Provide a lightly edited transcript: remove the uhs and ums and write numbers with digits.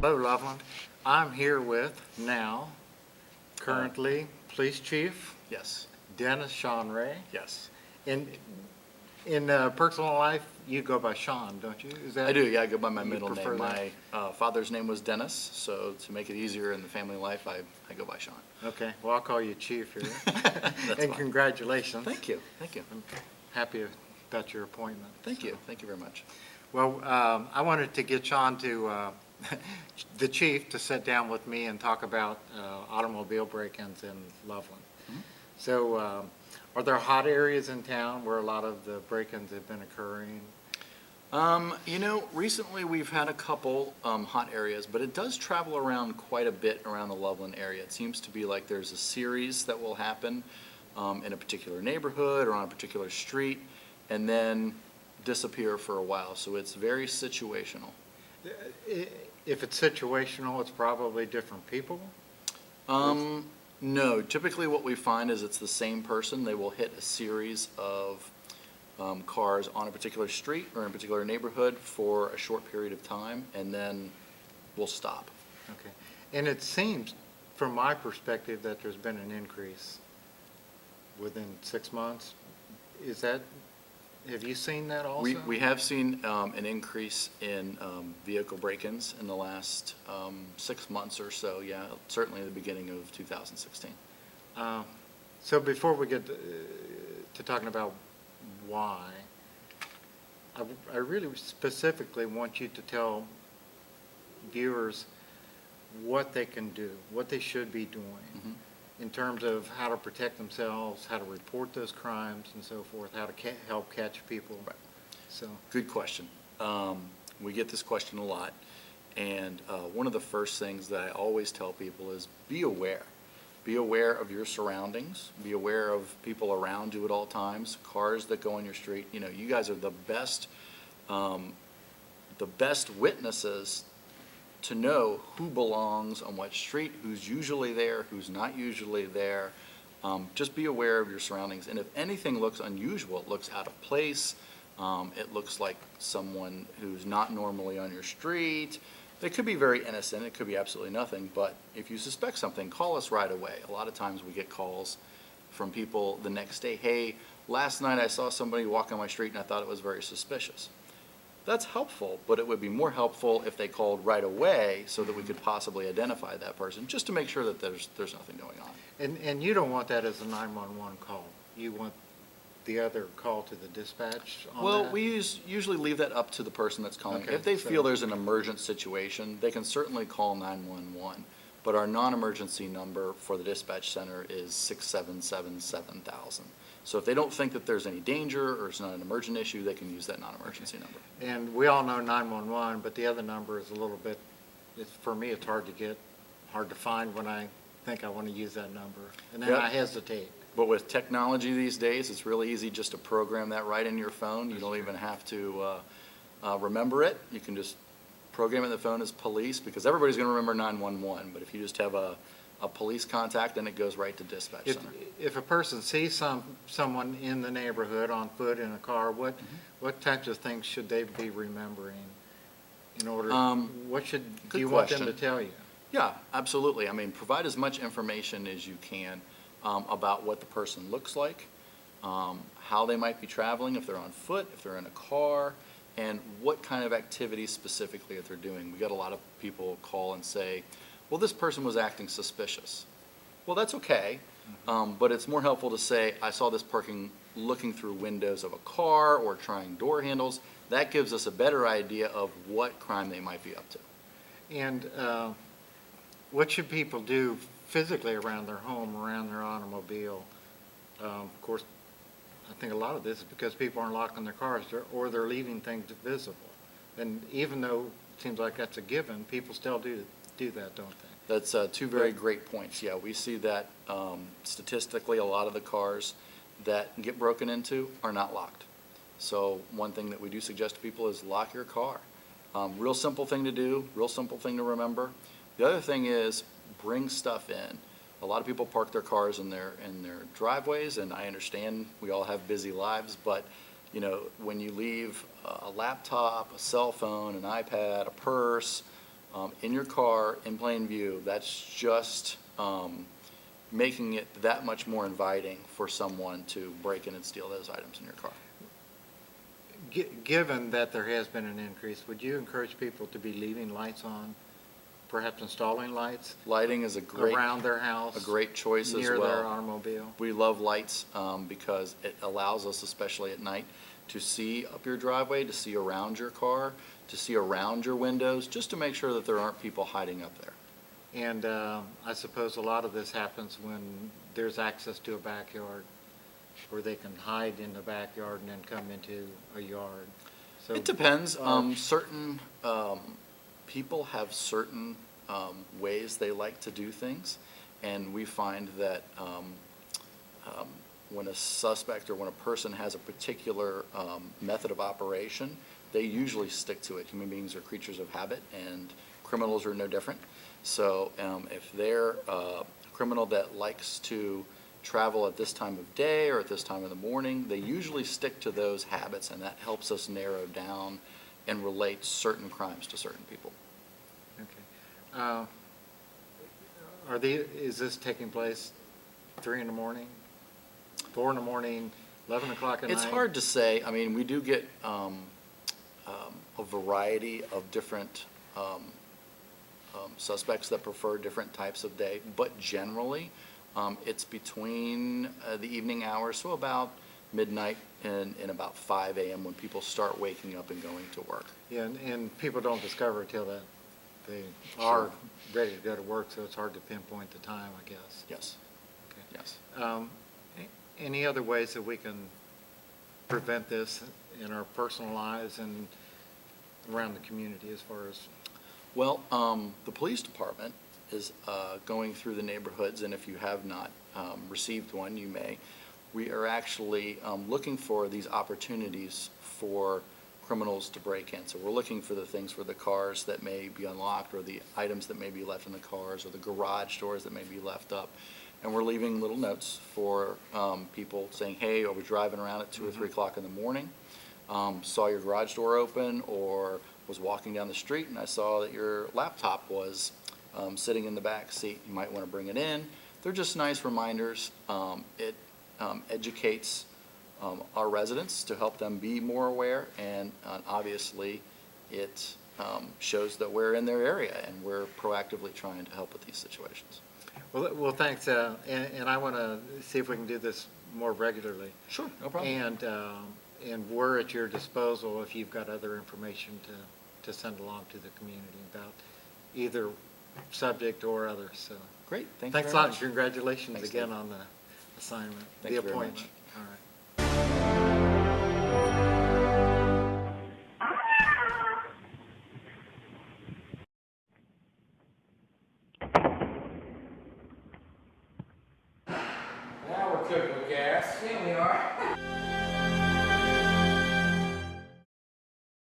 Hello, Loveland. I'm here with now, currently, Police Chief Yes, Dennis Sean Rahe. yes. In personal life, you go by Sean, don't you? Is that I do, yeah, I go by my you middle prefer name. that? My father's name was Dennis, so to make it easier in the family life, I go by Sean. Okay, well, I'll call you Chief here. That's And fine. congratulations. Thank you, thank you. I'm happy about your appointment. Thank you very much. Well, I wanted to get Sean to, the chief, to sit down with me and talk about automobile break-ins in Loveland. Mhm. So, are there hot areas in town where a lot of the break-ins have been occurring? Recently we've had a couple hot areas, but it does travel around quite a bit around the Loveland area. It seems to be like there's a series that will happen in a particular neighborhood or on a particular street, and then disappear for a while. So it's very situational. If it's situational, it's probably different people? No, typically what we find is it's the same person. They will hit a series of cars on a particular street or in a particular neighborhood for a short period of time, and then we'll stop. Okay. And it seems, from my perspective, that there's been an increase within 6 months. Is that, have you seen that also? We have seen an increase in vehicle break-ins in the last 6 months or so, yeah, certainly the beginning of 2016. So before we get to talking about why, I really specifically want you to tell viewers what they can do, what they should be doing in terms of how to protect themselves, how to report those crimes and so forth, how to help catch people. Right. So, Good question. We get this question a lot, and one of the first things that I always tell people is be aware. Be aware of your surroundings. Be aware of people around you at all times, cars that go on your street. You know, you guys are the best witnesses to know who belongs on what street, who's usually there, who's not usually there. Just be aware of your surroundings. And if anything looks unusual, it looks out of place, it looks like someone who's not normally on your street, it could be very innocent, it could be absolutely nothing, but if you suspect something, call us right away. A lot of times we get calls from people the next day, hey, last night I saw somebody walk on my street and I thought it was very suspicious. That's helpful, but it would be more helpful if they called right away so that we could possibly identify that person, just to make sure that there's nothing going on. and you don't want that as a 911 call. You want the other call to the dispatch on Well, that? we usually leave that up to the person that's calling. Okay, If they so- feel there's an emergent situation, they can certainly call 911. But our non-emergency number for the dispatch center is 677-7000. So if they don't think that there's any danger or it's not an emergent issue, they can use that non-emergency number. And we all know 911, but the other number is a little bit, for me, it's hard to find when I think I want to use that number. And then Yep. I hesitate. But with technology these days, it's really easy just to program that right in your phone. You don't even have to remember it. You can just program in the phone as police, because everybody's going to remember 911. But if you just have a police contact, then it goes right to dispatch center. If a person sees someone in the neighborhood on foot in a car, what types of things should they be remembering in order, do you want them to tell you? Yeah, absolutely. I mean, provide as much information as you can about what the person looks like, how they might be traveling, if they're on foot, if they're in a car, and what kind of activities specifically that they're doing. We got a lot of people call and say, well, this person was acting suspicious. Well, that's okay, but it's more helpful to say, I saw this person looking through windows of a car or trying door handles. That gives us a better idea of what crime they might be up to. And what should people do physically around their home, around their automobile? Of course, I think a lot of this is because people aren't locking their cars or they're leaving things visible. And even though it seems like that's a given, people still do that, don't they? That's two very great points. Yeah, we see that statistically a lot of the cars that get broken into are not locked. So one thing that we do suggest to people is lock your car. Real simple thing to do, real simple thing to remember. The other thing is bring stuff in. A lot of people park their cars in their driveways, and I understand we all have busy lives, but you know, when you leave a laptop, a cell phone, an iPad, a purse, in your car, in plain view, that's just making it that much more inviting for someone to break in and steal those items in your car. Given that there has been an increase, would you encourage people to be leaving lights on, perhaps installing lights Lighting is around their house? a great choice as near their well. automobile? We love lights because it allows us, especially at night, to see up your driveway, to see around your car, to see around your windows, just to make sure that there aren't people hiding up there. And I suppose a lot of this happens when there's access to a backyard, where they can hide in the backyard and then come into a yard. So It depends. Certain people have certain ways they like to do things, and we find that when a suspect or when a person has a particular method of operation, they usually stick to it. Human beings are creatures of habit, and criminals are no different. So if they're a criminal that likes to travel at this time of day or at this time of the morning, they usually stick to those habits, and that helps us narrow down and relate certain crimes to certain people. Okay. Is this taking place 3 in the morning, 4 in the morning, 11 o'clock at night? It's hard to say. I mean, we do get a variety of different suspects that prefer different types of day, but generally, it's between the evening hours, so about midnight and about 5 a.m. when people start waking up and going to work. Yeah, and people don't discover it till that they are ready to go to work, so it's hard to pinpoint the time, I guess. Yes. Okay. Yes. Any other ways that we can prevent this in our personal lives and around the community as far as? Well, the police department is going through the neighborhoods, and if you have not received one, you may. We are actually looking for these opportunities for criminals to break in. So we're looking for the things for the cars that may be unlocked, or the items that may be left in the cars, or the garage doors that may be left up. And we're leaving little notes for people saying, hey, I was driving around at 2 or 3 o'clock in the morning, saw your garage door open, or was walking down the street and I saw that your laptop was sitting in the back seat. You might want to bring it in. They're just nice reminders. It educates our residents to help them be more aware, and obviously it shows that we're in their area and we're proactively trying to help with these situations. Well, thanks, and I want to see if we can do this more regularly. Sure, no problem. And we're at your disposal if you've got other information to send along to the community about either subject or others. So Great, thanks thanks a very lot. much. Congratulations Thanks, again Dave. on the assignment, Thank the you very appointment. much. All right. Now we're cooking with gas. Here we are.